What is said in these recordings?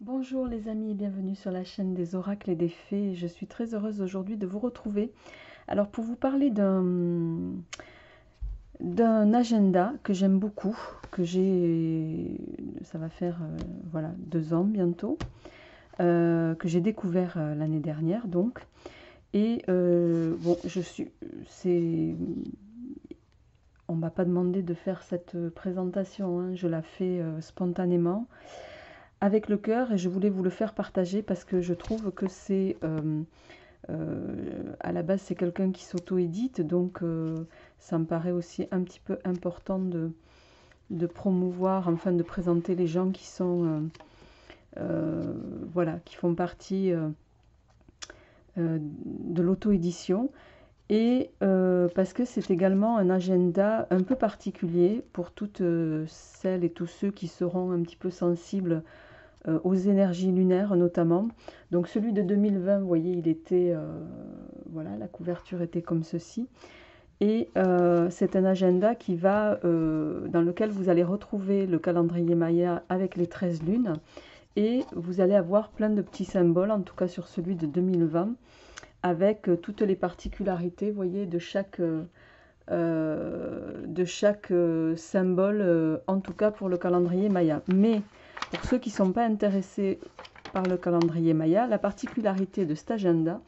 Bonjour les amis et bienvenue sur la chaîne des oracles et des fées. Je suis très heureuse aujourd'hui de vous retrouver. Alors pour vous parler d'un agenda que j'aime beaucoup, ça va faire voilà 2 ans bientôt, que j'ai découvert l'année dernière donc. Et bon, on m'a pas demandé de faire cette présentation, hein, je la fais spontanément avec le cœur et je voulais vous le faire partager parce que je trouve que à la base c'est quelqu'un qui s'auto-édite, donc ça me paraît aussi un petit peu important de promouvoir, enfin de présenter les gens qui sont voilà, qui font partie de l'auto-édition. Et parce que c'est également un agenda un peu particulier pour toutes celles et tous ceux qui seront un petit peu sensibles aux énergies lunaires notamment. Donc celui de 2020, vous voyez, il était, voilà, la couverture était comme ceci. Et c'est un agenda dans lequel vous allez retrouver le calendrier Maya avec les 13 lunes. Et vous allez avoir plein de petits symboles, en tout cas sur celui de 2020, avec toutes les particularités, vous voyez, de chaque symbole, en tout cas pour le calendrier Maya. Mais pour ceux qui ne sont pas intéressés par le calendrier Maya, la particularité de cet agenda,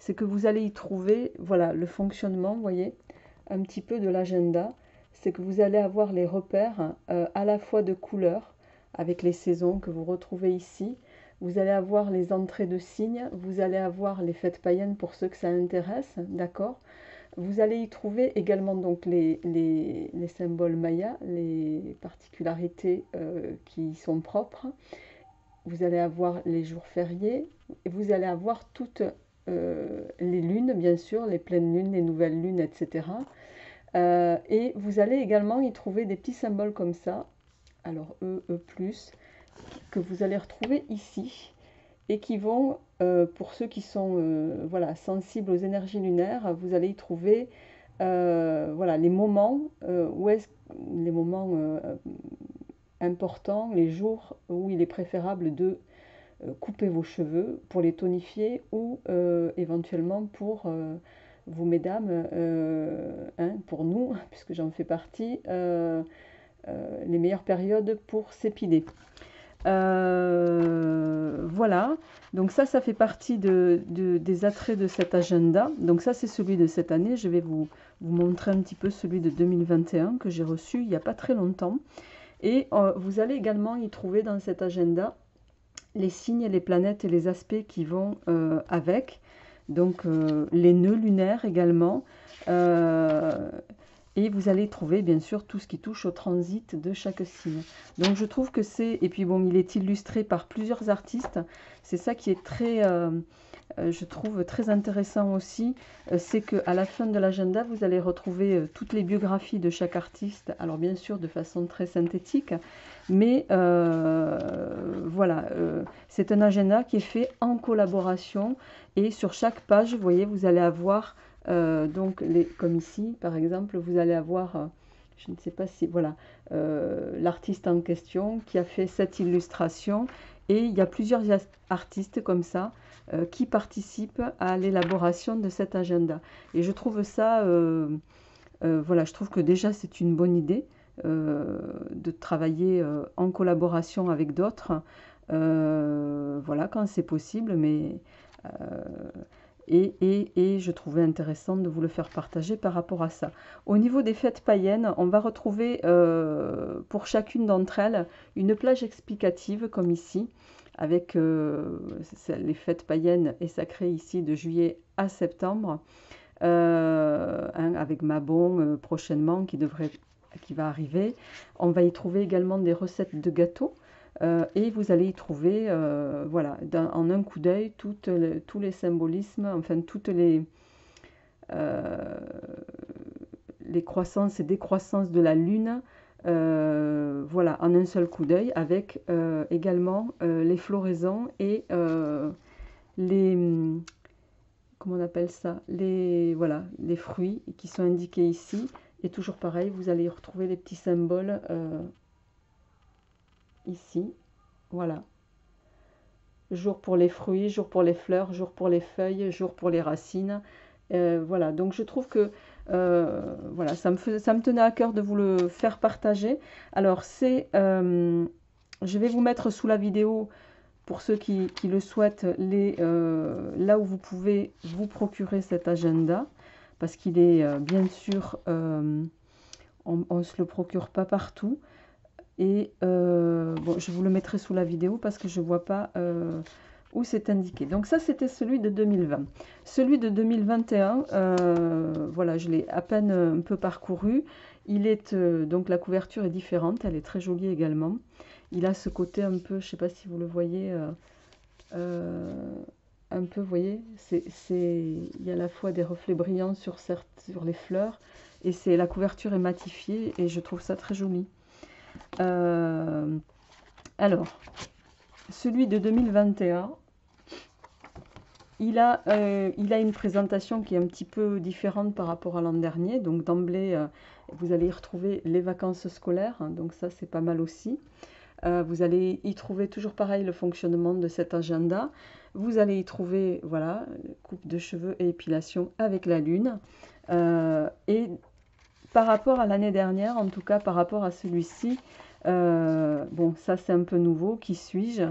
c'est que vous allez y trouver, voilà, le fonctionnement, vous voyez, un petit peu de l'agenda. C'est que vous allez avoir les repères à la fois de couleurs, avec les saisons que vous retrouvez ici. Vous allez avoir les entrées de signes, vous allez avoir les fêtes païennes pour ceux que ça intéresse, d'accord? Vous allez y trouver également donc les symboles mayas, les particularités qui sont propres. Vous allez avoir les jours fériés, et vous allez avoir toutes les lunes, bien sûr, les pleines lunes, les nouvelles lunes, etc. Et vous allez également y trouver des petits symboles comme ça, alors E, que vous allez retrouver ici, et qui vont, pour ceux qui sont voilà, sensibles aux énergies lunaires, vous allez y trouver voilà, les moments, les moments importants, les jours où il est préférable de couper vos cheveux pour les tonifier ou éventuellement pour vous mesdames, hein, pour nous, puisque j'en fais partie, les meilleures périodes pour s'épiler. Voilà, donc ça fait partie des attraits de cet agenda. Donc ça c'est celui de cette année. Je vais vous montrer un petit peu celui de 2021 que j'ai reçu il n'y a pas très longtemps. Et vous allez également y trouver dans cet agenda les signes, les planètes et les aspects qui vont avec. Donc les nœuds lunaires également. Et vous allez trouver bien sûr tout ce qui touche au transit de chaque signe. Donc je trouve que c'est... Et puis bon, il est illustré par plusieurs artistes. C'est ça qui est très... je trouve très intéressant aussi, c'est qu'à la fin de l'agenda, vous allez retrouver toutes les biographies de chaque artiste. Alors bien sûr de façon très synthétique, mais voilà, c'est un agenda qui est fait en collaboration. Et sur chaque page, vous voyez, vous allez avoir... donc, comme ici, par exemple, vous allez avoir, je ne sais pas si, voilà, l'artiste en question qui a fait cette illustration. Et il y a plusieurs artistes comme ça qui participent à l'élaboration de cet agenda. Et je trouve ça, voilà, je trouve que déjà c'est une bonne idée de travailler en collaboration avec d'autres. Voilà, quand c'est possible, mais... Et je trouvais intéressant de vous le faire partager par rapport à ça. Au niveau des fêtes païennes, on va retrouver pour chacune d'entre elles une plage explicative comme ici, avec les fêtes païennes et sacrées ici de juillet à septembre, hein, avec Mabon prochainement qui va arriver. On va y trouver également des recettes de gâteaux. Et vous allez y trouver, voilà, en un coup d'œil, tous les symbolismes, enfin toutes les croissances et décroissances de la Lune, voilà, en un seul coup d'œil, avec également les floraisons et les, comment on appelle ça, voilà, les fruits qui sont indiqués ici. Et toujours pareil, vous allez y retrouver les petits symboles ici, voilà. jour pour les fruits, jour pour les fleurs, jour pour les feuilles, jour pour les racines. Voilà, donc je trouve que voilà, ça me tenait à cœur de vous le faire partager. Alors je vais vous mettre sous la vidéo, pour ceux qui le souhaitent, là où vous pouvez vous procurer cet agenda, parce qu'il est bien sûr, on ne se le procure pas partout. Et bon, je vous le mettrai sous la vidéo parce que je ne vois pas où c'est indiqué. Donc ça, c'était celui de 2020. Celui de 2021, voilà, je l'ai à peine un peu parcouru. Il est donc la couverture est différente, elle est très jolie également. Il a ce côté un peu, je ne sais pas si vous le voyez, un peu, vous voyez, il y a à la fois des reflets brillants sur les fleurs, et la couverture est matifiée, et je trouve ça très joli. Alors, celui de 2021, il a une présentation qui est un petit peu différente par rapport à l'an dernier. Donc d'emblée, vous allez y retrouver les vacances scolaires, hein, donc ça c'est pas mal aussi. Vous allez y trouver toujours pareil le fonctionnement de cet agenda. Vous allez y trouver, voilà, coupe de cheveux et épilation avec la lune. Et par rapport à l'année dernière, en tout cas par rapport à celui-ci, bon, ça c'est un peu nouveau, qui suis-je?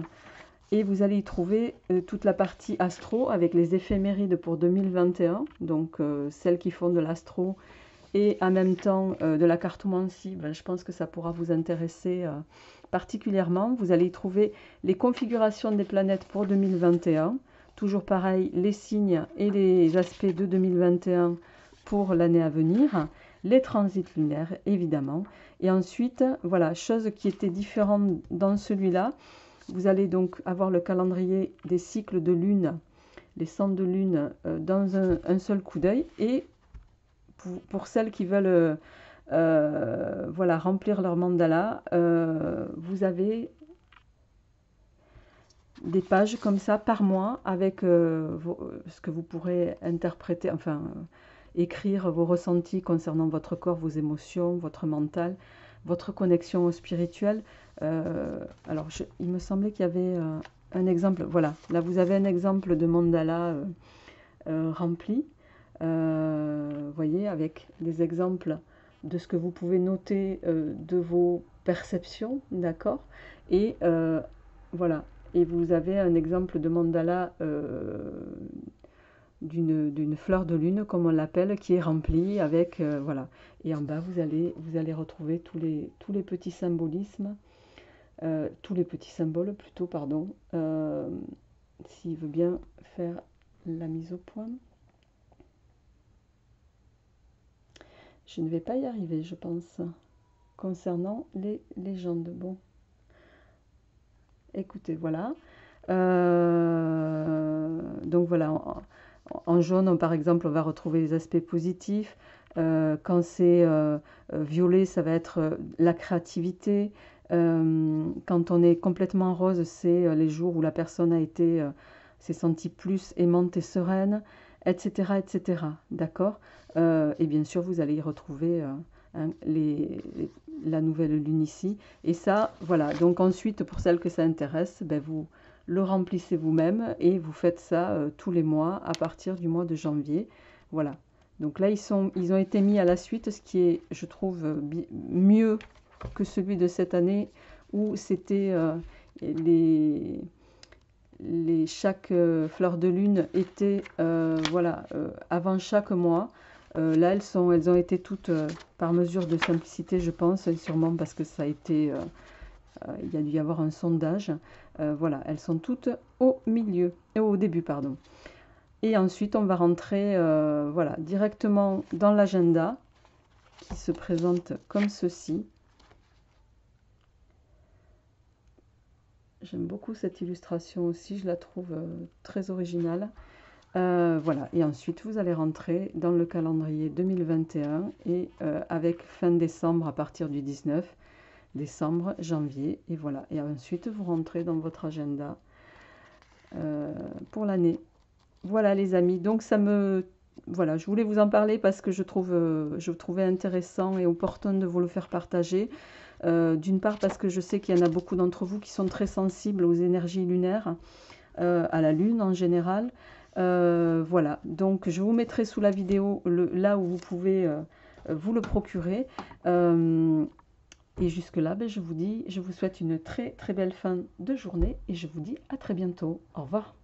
Et vous allez y trouver toute la partie astro avec les éphémérides pour 2021, donc celles qui font de l'astro et en même temps de la cartomancie. Ben, je pense que ça pourra vous intéresser particulièrement. Vous allez y trouver les configurations des planètes pour 2021, toujours pareil, les signes et les aspects de 2021 pour l'année à venir, les transits lunaires évidemment, et ensuite voilà, chose qui était différente dans celui-là, vous allez donc avoir le calendrier des cycles de lune, les centres de lune dans un seul coup d'œil, et pour celles qui veulent voilà, remplir leur mandala, vous avez des pages comme ça par mois avec ce que vous pourrez interpréter, enfin écrire vos ressentis concernant votre corps, vos émotions, votre mental, votre connexion au spirituel. Alors, il me semblait qu'il y avait un exemple. Voilà, là vous avez un exemple de mandala rempli. Voyez, avec des exemples de ce que vous pouvez noter de vos perceptions, d'accord? Et voilà. Et vous avez un exemple de mandala d'une fleur de lune, comme on l'appelle, qui est remplie avec, voilà. Et en bas, vous allez retrouver tous les petits symbolismes, tous les petits symboles plutôt, pardon, s'il veut bien faire la mise au point. Je ne vais pas y arriver, je pense, concernant les légendes. Bon, écoutez, voilà. Donc voilà, en jaune, par exemple, on va retrouver les aspects positifs. Quand c'est violet, ça va être la créativité. Quand on est complètement rose, c'est les jours où la personne s'est sentie plus aimante et sereine, etc., etc. D'accord? Et bien sûr, vous allez y retrouver la nouvelle lune ici. Et ça, voilà. Donc ensuite, pour celles que ça intéresse, ben vous le remplissez vous-même et vous faites ça tous les mois à partir du mois de janvier. Voilà. Donc là, ils ont été mis à la suite, ce qui est, je trouve, mieux que celui de cette année où c'était chaque fleur de lune était voilà, avant chaque mois. Là, elles ont été toutes par mesure de simplicité, je pense, et sûrement parce que ça a été, il y a dû y avoir un sondage. Voilà, elles sont toutes au milieu, au début, pardon. Et ensuite, on va rentrer voilà, directement dans l'agenda qui se présente comme ceci. J'aime beaucoup cette illustration aussi, je la trouve très originale. Voilà, et ensuite vous allez rentrer dans le calendrier 2021 et avec fin décembre à partir du 19 décembre, janvier, et voilà. Et ensuite vous rentrez dans votre agenda pour l'année. Voilà les amis, donc voilà, je voulais vous en parler parce que je trouvais intéressant et opportun de vous le faire partager. D'une part parce que je sais qu'il y en a beaucoup d'entre vous qui sont très sensibles aux énergies lunaires. à la lune en général. Voilà, donc je vous mettrai sous la vidéo là où vous pouvez vous le procurer. Et jusque là, ben, je vous souhaite une très très belle fin de journée et je vous dis à très bientôt. Au revoir.